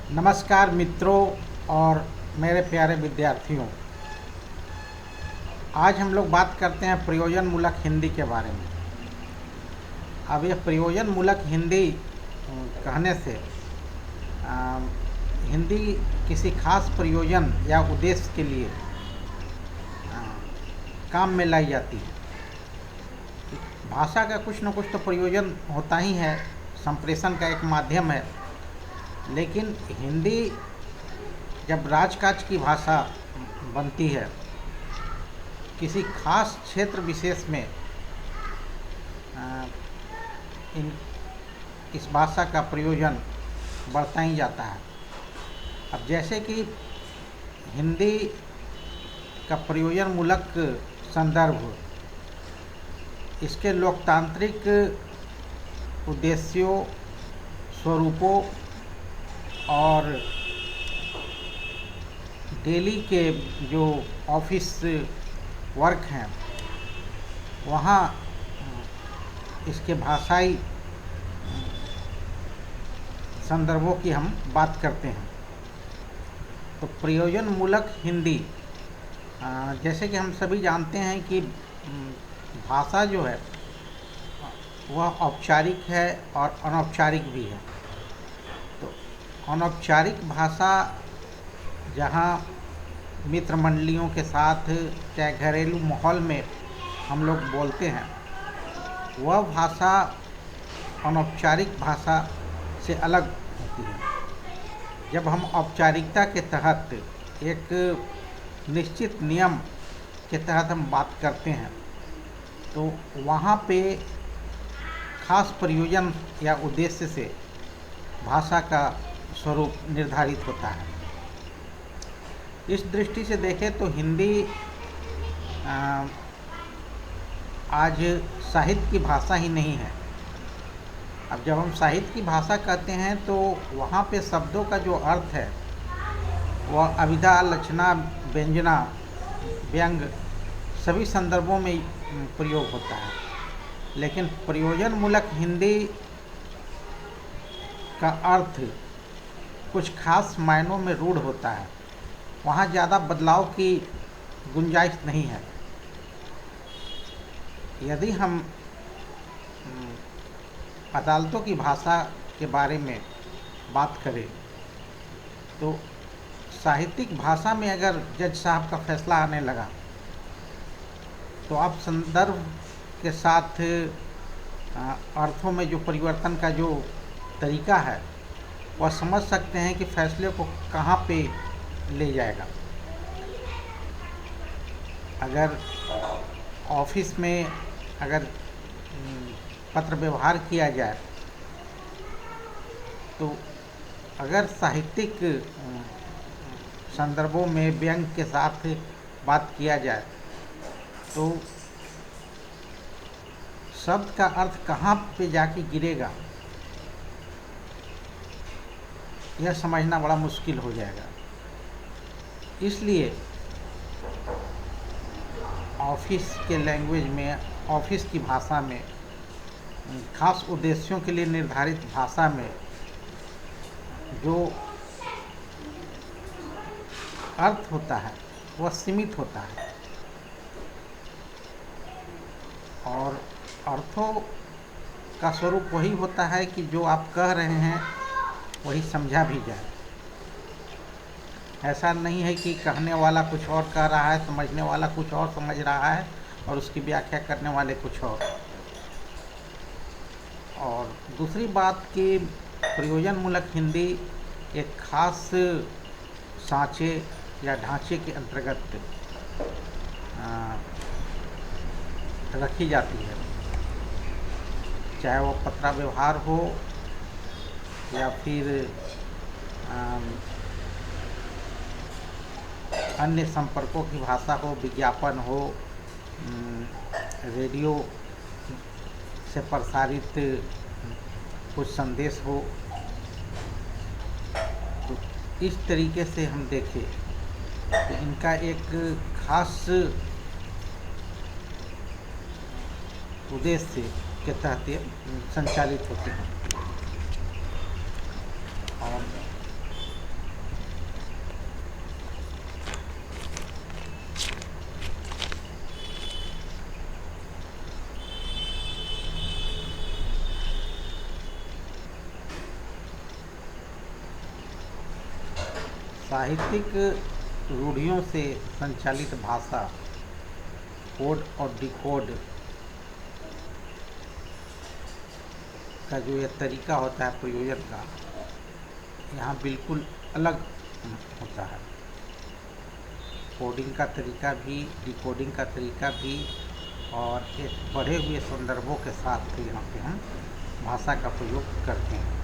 नमस्कार मित्रों और मेरे प्यारे विद्यार्थियों। आज हम लोग बात करते हैं प्रयोजन मूलक हिंदी के बारे में। अब यह प्रयोजन मूलक हिंदी कहने से हिंदी किसी खास प्रयोजन या उद्देश्य के लिए काम में लाई जाती है। भाषा का कुछ न कुछ तो प्रयोजन होता ही है, संप्रेषण का एक माध्यम है। लेकिन हिंदी जब राजकाज की भाषा बनती है, किसी खास क्षेत्र विशेष में इस भाषा का प्रयोजन बढ़ता ही जाता है। अब जैसे कि हिंदी का प्रयोजन मूलक संदर्भ इसके लोकतांत्रिक उद्देश्यों, स्वरूपों और डेली के जो ऑफिस वर्क हैं वहाँ इसके भाषाई संदर्भों की हम बात करते हैं। तो प्रयोजन मूलक हिंदी, जैसे कि हम सभी जानते हैं कि भाषा जो है वह औपचारिक है और अनौपचारिक भी है। तो अनौपचारिक भाषा जहाँ मित्र मंडलियों के साथ चाहे घरेलू माहौल में हम लोग बोलते हैं, वह भाषा अनौपचारिक भाषा से अलग होती है। जब हम औपचारिकता के तहत एक निश्चित नियम के तहत हम बात करते हैं तो वहाँ पे खास प्रयोजन या उद्देश्य से भाषा का स्वरूप निर्धारित होता है। इस दृष्टि से देखें तो हिंदी आज साहित्य की भाषा ही नहीं है। अब जब हम साहित्य की भाषा कहते हैं तो वहाँ पे शब्दों का जो अर्थ है वह अभिधा, लक्षणा, व्यंजना, व्यंग सभी संदर्भों में प्रयोग होता है। लेकिन प्रयोजन मूलक हिंदी का अर्थ कुछ खास मायनों में रूढ़ होता है। वहाँ ज़्यादा बदलाव की गुंजाइश नहीं है। यदि हम अदालतों की भाषा के बारे में बात करें तो साहित्यिक भाषा में अगर जज साहब का फैसला आने लगा तो आप संदर्भ के साथ अर्थों में जो परिवर्तन का जो तरीका है वह समझ सकते हैं कि फैसले को कहाँ पे ले जाएगा। अगर ऑफिस में अगर पत्र व्यवहार किया जाए तो अगर साहित्यिक संदर्भों में व्यंग के साथ बात किया जाए तो शब्द का अर्थ कहाँ पे जाके गिरेगा यह समझना बड़ा मुश्किल हो जाएगा। इसलिए ऑफिस के लैंग्वेज में, ऑफिस की भाषा में, खास उद्देश्यों के लिए निर्धारित भाषा में जो अर्थ होता है वह सीमित होता है और अर्थों का स्वरूप वही होता है कि जो आप कह रहे हैं वही समझा भी जाए। ऐसा नहीं है कि कहने वाला कुछ और कह रहा है, समझने वाला कुछ और समझ रहा है और उसकी व्याख्या करने वाले कुछ और दूसरी बात कि प्रयोजन मूलक हिंदी एक खास सांचे या ढांचे के अंतर्गत रखी जाती है, चाहे वो पत्र व्यवहार हो या फिर अन्य संपर्कों की भाषा हो, विज्ञापन हो, रेडियो से प्रसारित कुछ संदेश हो। तो इस तरीके से हम देखें तो इनका एक खास उद्देश्य के तहत संचालित होते हैं। और साहित्यिक रूढ़ियों से संचालित भाषा, कोड और डिकोड का जो ये तरीका होता है प्रयोजन का, यहाँ बिल्कुल अलग होता है। कोडिंग का तरीका भी, डिकोडिंग का तरीका भी, और एक बढ़े हुए संदर्भों के साथ भी यहाँ पे हम भाषा का प्रयोग करते हैं।